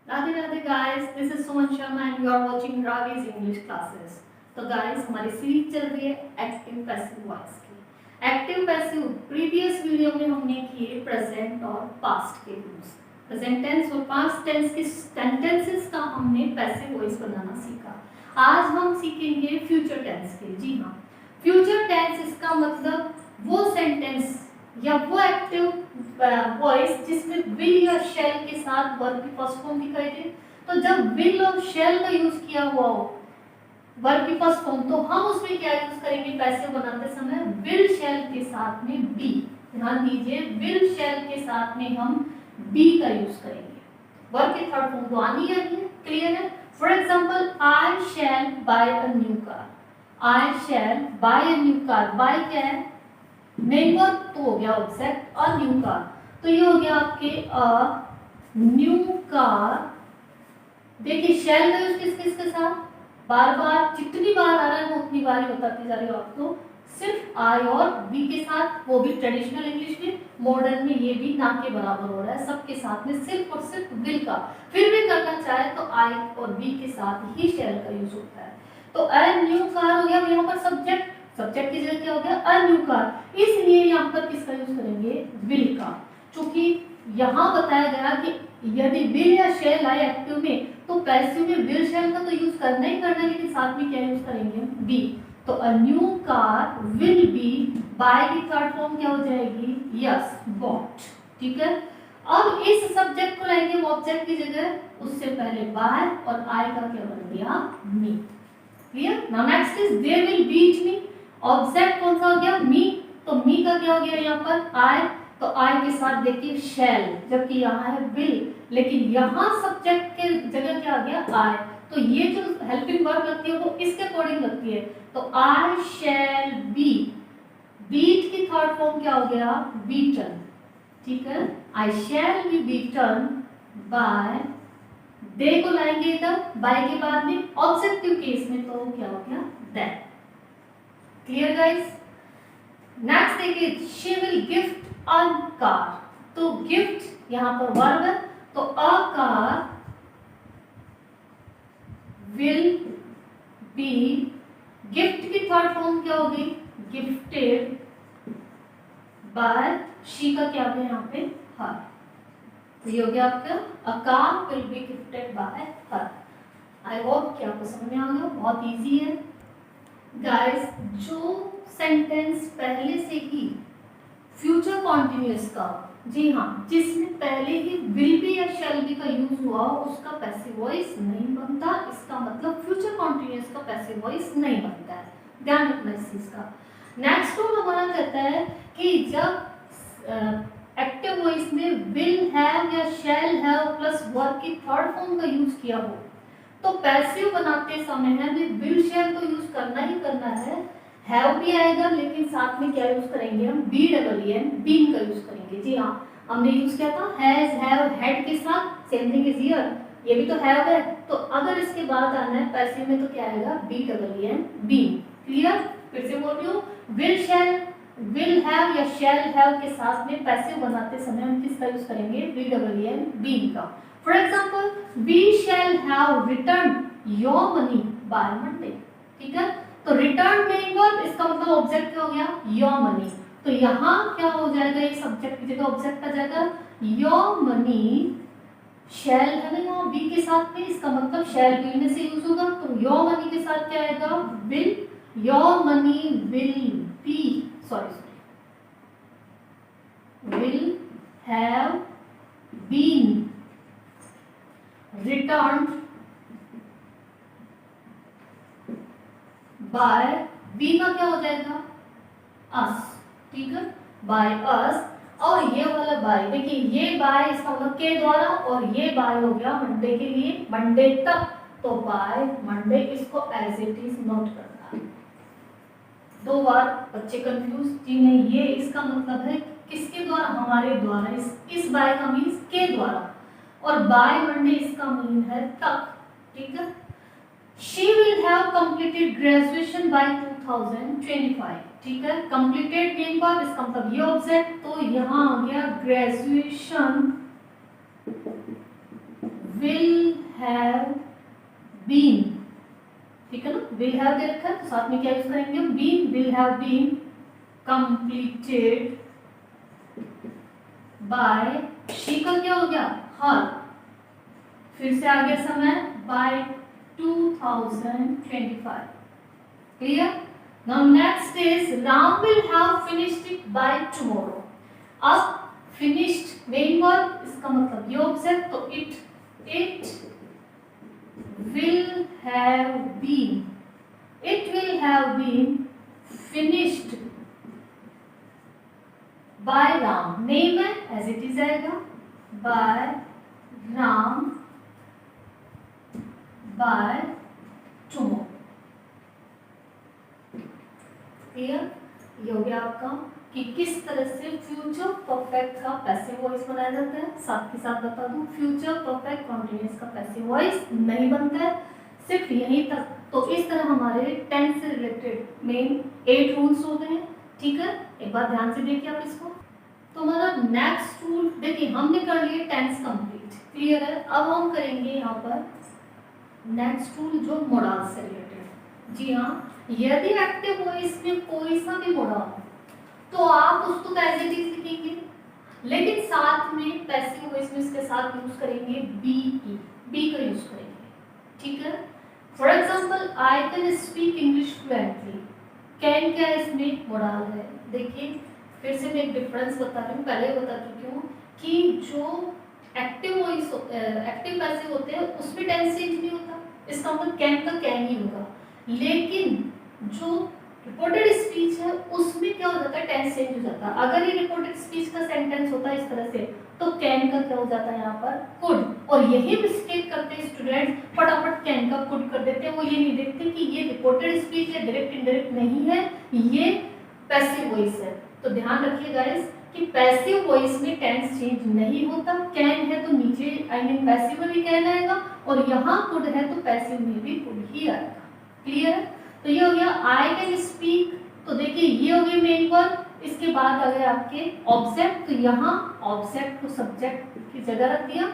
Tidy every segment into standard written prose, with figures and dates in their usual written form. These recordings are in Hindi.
Radhe Radhe guys, this is Suman Sharma and you are watching Ravi's English classes. तो गाइस, हमारी सीरीज चल रही है एक्टिव पैसिव वॉइस की। एक्टिव पैसिव प्रीवियस वीडियो में हमने किए प्रेजेंट और पास्ट के यूज। प्रेजेंट टेंस और पास्ट टेंस के सेंटेंसेस का हमने पैसिव वॉइस बनाना सीखा। आज हम सीखेंगे फ्यूचर टेंस के। जी हाँ, फ्यूचर टेंस इसका मतलब वो सेंटेंस या वो एक्टिव वॉइस जिसमें विल या शेल के साथ वर्ब की फर्स्ट फॉर्म दिखाई दे। तो जब विल और शेल का यूज किया हुआ हो वर्ब की फर्स्ट फॉर्म, तो हम उसमें क्या यूज करेंगे पैसिव बनाते समय? विल शेल के साथ में बी। ध्यान दीजिए, विल शेल के साथ में हम बी का यूज करेंगे। वर्ब की थर्ड फॉर्म तो आनी है, क्लियर है? For example, I shall buy a new car. I shall buy a new car. Buy क्या है? मेन वर्ब तो हो गया ऑब्जेक्ट। अ न्यू कार, तो ये हो गया आपके अ न्यू कार। देखिए शैल का यूज किस किस के साथ? बार बार जितनी बार आ रहा है वो उतनी बार ही बताती जा रही हूँ आपको। सिर्फ आई और बी के साथ, वो भी ट्रेडिशनल इंग्लिश में। मॉडर्न में ये भी ना के बराबर हो रहा है, सबके साथ में सिर्फ और सिर्फ विल का। फिर भी करना चाहे तो आई और बी के साथ ही शैल का यूज होता है। तो अ न्यू कार हो गया यहाँ पर सब्जेक्ट। सब्जेक्ट की जगह क्या हो गया? अ न्यू कार। इसलिए यहाँ पर किसका यूज करेंगे? विल का। चूंकि यहाँ बताया गया कि यदि विल या शैल आए एक्टिव में, तो पैसिव में विल शैल का तो यूज करना ही करना है, लेकिन साथ में क्या यूज करेंगे? बी। तो a new car will be, buy की थर्ड फॉर्म क्या हो जाएगी? Yes, bought. ठीक है। अब इस सब्जेक्ट को लाएंगे ऑब्जेक्ट की जगह, उससे पहले बाय और आई का क्या बन गया? Me. Clear? Now next is they will beat me. Object कौन सा हो गया? मी। तो मी का क्या हो गया यहाँ पर? आई। तो आई के साथ देखिए शैल, जबकि यहाँ है विल, लेकिन यहाँ सब्जेक्ट के जगह क्या आ गया? आई। तो ये जो हेल्पिंग वर्ब लगती है वो इसके अकॉर्डिंग लगती है। तो आई शैल बी। बीट की थर्ड फॉर्म क्या हो गया? बीटन। ठीक है। आई शैल बी बीटन बाय। दे को लाएंगे इधर बाय के बाद में, ऑब्जेक्टिव केस में तो क्या हो गया? दैट। Clear guys? नेक्स्ट देखिए, she will gift a car. तो गिफ्ट यहाँ पर वर्ब है, तो a car will B. Gift की थर्ड फॉर्म क्या होगी? Gifted bye. शी का क्या है यहाँ पे? हर। तो ये हो गया आपका a car will B gifted bye her. I hope कि आपको समझ में आ गया, बहुत इजी है गाइस। जो सेंटेंस पहले से ही फ्यूचर कॉन्टिन्यूअस का, जी हाँ, जिसमें पहले ही विल बी या शैल बी का यूज हुआ, उसका पैसिव वॉइस नहीं बनता। इसका मतलब फ्यूचर कॉन्टिन्यूअस का पैसिव वॉइस नहीं बनता है। ध्यान रखना इस चीज का। नेक्स्ट रूल हमारा कहता है कि जब एक्टिव वॉइस में विल हैव या शैल हैव प्लस वर्ब की थर्ड फॉर्म का यूज किया हो, तो पैसिव बनाते समय हमें विल शैल तो यूज करना ही करना है। हैव भी आएगा, लेकिन साथ में क्या यूज करेंगे हम? बी डबल एन, बीन का यूज करेंगे। जी हाँ, हमने यूज किया था हैज, हैव, हैड के साथ। सेम थिंग इज हियर, ये भी तो हैव है। तो अगर इसके बाद आना है पैसिव में, तो क्या आएगा? B double N, been. Clear? फिर से बोल रही हूँ, विल शैल, विल हैव या शैल हैव के साथ में पैसिव बनाते समय हम किसका यूज करेंगे? बी डबल एन, बीन का। For example, we shall have return your money by Monday. ठीक है। तो रिटर्न मेन वर्ब, इसका मतलब ऑब्जेक्ट क्या हो गया? Your money. तो यहाँ क्या हो जाएगा? ये सब्जेक्ट की जगह ऑब्जेक्ट आ जाएगा। योर मनी शैल है ना यहाँ बी के साथ में, इसका मतलब शैल बी में से यूज होगा। तो योर मनी के साथ क्या आएगा? Will. Your money will be, sorry will have been return by. Be का क्या हो जाएगा? अस। ठीक है, बाय अस। और ये वाला बाय, देखिए ये बाय इसका मतलब के द्वारा, और ये बाय हो गया मंडे के लिए, मंडे तक। तो बाय मंडे, इसको एज इट इज नोट करना। दो बार बच्चे कंफ्यूज जी नहीं, ये इसका मतलब है किसके द्वारा? हमारे द्वारा। इस बाय का मीन्स के द्वारा, और बाय मंडे इसका मीन है तक। ठीक है। She will have completed graduation by 2025। ठीक है। completed मेन वर्ब, इसका मतलब ये ऑब्जेक्ट, तो यहाँ आ गया ग्रेजुएशन विल हैव बीन, ठीक है ना, विल हैव दे रखा है तो साथ में क्या यूज करेंगे, been, will have been completed by, she का क्या हो गया, हर, फिर से आगे समय, by 2025, clear. Now next is Ram will have finished it by tomorrow. अब फिनिश्ड मेन वर्ब, इसका मतलब ये ऑब्जेक्ट, तो it will have been, it will have been finished by Ram, name है as it is आएगा, by Ram by tomorrow, clear. ये हो गया आपका कि किस तरह से फ्यूचर परफेक्ट का पैसिव वॉइस बनाया जाता है। साथ के साथ बता दूं, फ्यूचर परफेक्ट कॉन्टिन्यूअस का पैसिव वॉइस नहीं बनता है, सिर्फ यहीं तक। तो इस तरह हमारे टेंस से रिलेटेड मेन 8 रूल्स हो गए हैं, ठीक है। एक बार ध्यान से देखिए आप इसको। तो हमारा नेक्स्ट रूल देखिए, हमने कर लिए टेंस कंप्लीट, क्लियर है। अब हम करेंगे यहाँ पर नेक्स्ट रूल जो मोडाल से रिलेटेड। जी हाँ, यदि एक्टिव वॉइस में कोई सा भी मोडाल तो आप उसको एज इट इज लिखेंगे, लेकिन साथ में पैसिव वॉइस में इसके साथ यूज करेंगे बी का यूज करेंगे, ठीक है। For example, I can speak English fluently, can क्या इसमें मोडाल है। देखिए फिर से मैं एक डिफरेंस बता रही हूँ, पहले बता चुकी हूँ कि जो एक्टिव वॉइस एक्टिव पैसिव होते हैं उसमें टेंस चेंज नहीं होता, इसका मतलब कैन का कैन ही होगा। लेकिन जो रिपोर्टेड स्पीच है उसमें क्या हो जाता है, टेंस चेंज हो जाता है। अगर ये रिपोर्टेड स्पीच का सेंटेंस होता है इस तरह से, तो कैन का क्या हो जाता है यहाँ पर, कुड। और यही मिस्टेक करते हैं स्टूडेंट, फटाफट कैन का कुड कर देते हैं। वो ये नहीं देखते कि ये रिपोर्टेड स्पीच है, डायरेक्ट इनडायरेक्ट नहीं है, ये पैसिव वॉइस है। तो ध्यान रखिए गाइस कि पैसिव वॉइस में टेंस चेंज नहीं होता। कैन है तो नीचे आई मीन पैसिव में भी कैन आएगा, और यहाँ कुड है तो पैसिव में भी कुड ही आएगा, क्लियर है। तो ये हो गया आई कैन स्पीक, तो देखिए ये हो गया मेन वर्ब, इसके बाद आ गए आपके ऑब्जेक्ट, तो यहाँ ऑब्जेक्ट को सब्जेक्ट की जगह रख दिया।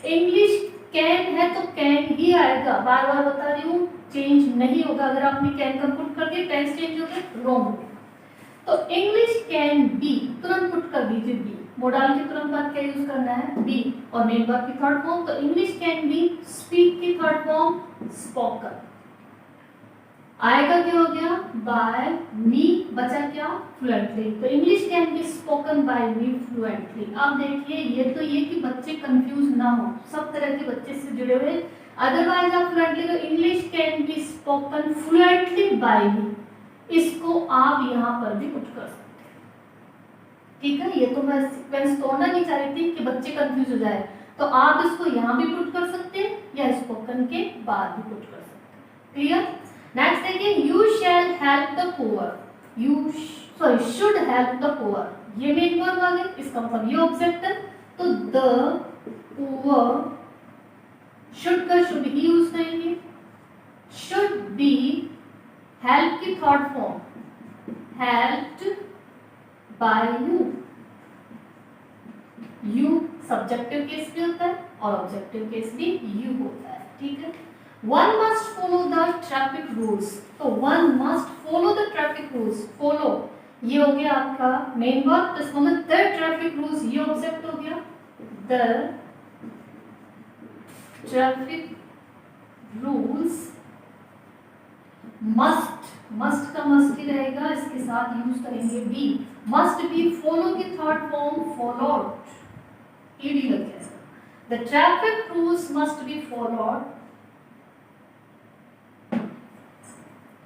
इंग्लिश कैन है तो कैन ही आएगा, बार बार बता रही हूँ, चेंज नहीं होगा। अगर आपने कैन का पुट कर दिया टेंस चेंज हो गया, रॉन्ग हो गया। तो इंग्लिश कैन बी, तुरंत पुट कर दीजिए बी, मोडाल के तुरंत बाद क्या यूज करना है, बी, और मेन वर्ब की थर्ड फॉर्म। तो इंग्लिश कैन बी, स्पीक की थर्ड फॉर्म स्पोकन, आएगा क्या हो गया, बाय मी, बचा क्या, फ्लुएंटली। तो English can be spoken by me fluently. अब देखिए ये कि बच्चे कंफ्यूज ना हो, सब तरह के बच्चे से जुड़े हुए। अदरवाइज आप फ्लुएंटली, तो English can be spoken fluently by me, इसको आप यहाँ पर भी पुट कर सकते हैं, ठीक है। ये तो मैं सीक्वेंस तोड़ना नहीं चाह रही थी कि बच्चे कंफ्यूज हो जाए, तो आप इसको यहाँ भी पुट कर सकते हैं या स्पोकन के बाद भी पुट कर सकते हैं, क्लियर। नेक्स्ट देखिए, you shall help the poor, should help the poor, ये मेन वर्ब आ गया, इसका मतलब ये ऑब्जेक्ट है। तो द पुअर, शुड का शुड ही यूज करेंगे, शुड बी, हेल्प की third form helped bye you, you subjective case भी होता है और ऑब्जेक्टिव केस भी यू होता है, ठीक है। One must follow the traffic rules, तो one must follow the traffic rules, follow ये हो गया आपका मेन वर्ब, तो इसका मतलब the traffic rules, ये ऑब्जेक्ट हो गया, the traffic rules must का must ही रहेगा, इसके साथ यूज करेंगे be, must be follow की थर्ड फॉर्म followed, ed लग जाएगा। The traffic rules must be followed,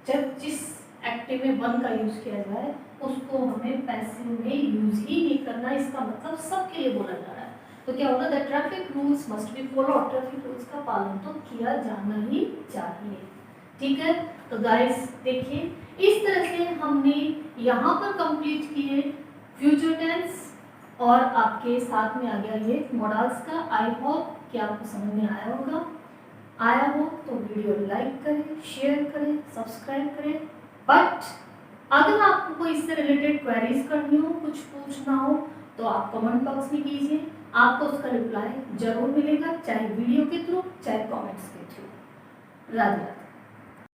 जब जिस एक्टिव में वन का यूज किया जाए उसको हमें पैसिव में यूज ही नहीं करना, इसका मतलब सबके लिए बोला जा रहा है। तो क्या होगा, the traffic rules must be follow, traffic rules का पालन तो किया जाना ही चाहिए, ठीक है। तो गाइस देखिए इस तरह से हमने यहाँ पर कंप्लीट किए फ्यूचर टेंस, और आपके साथ में आ गया ये मॉडल्स का। आई होप कि आपको समझ में आया होगा। आया हो तो वीडियो लाइक करें, शेयर करें, सब्सक्राइब करें। बट अगर आपको कोई इससे रिलेटेड क्वेरीज करनी हो, कुछ पूछना हो, तो आप कमेंट बॉक्स में कीजिए, आपको उसका रिप्लाई जरूर मिलेगा, चाहे वीडियो के थ्रू चाहे कमेंट्स के थ्रू। राधे राधे।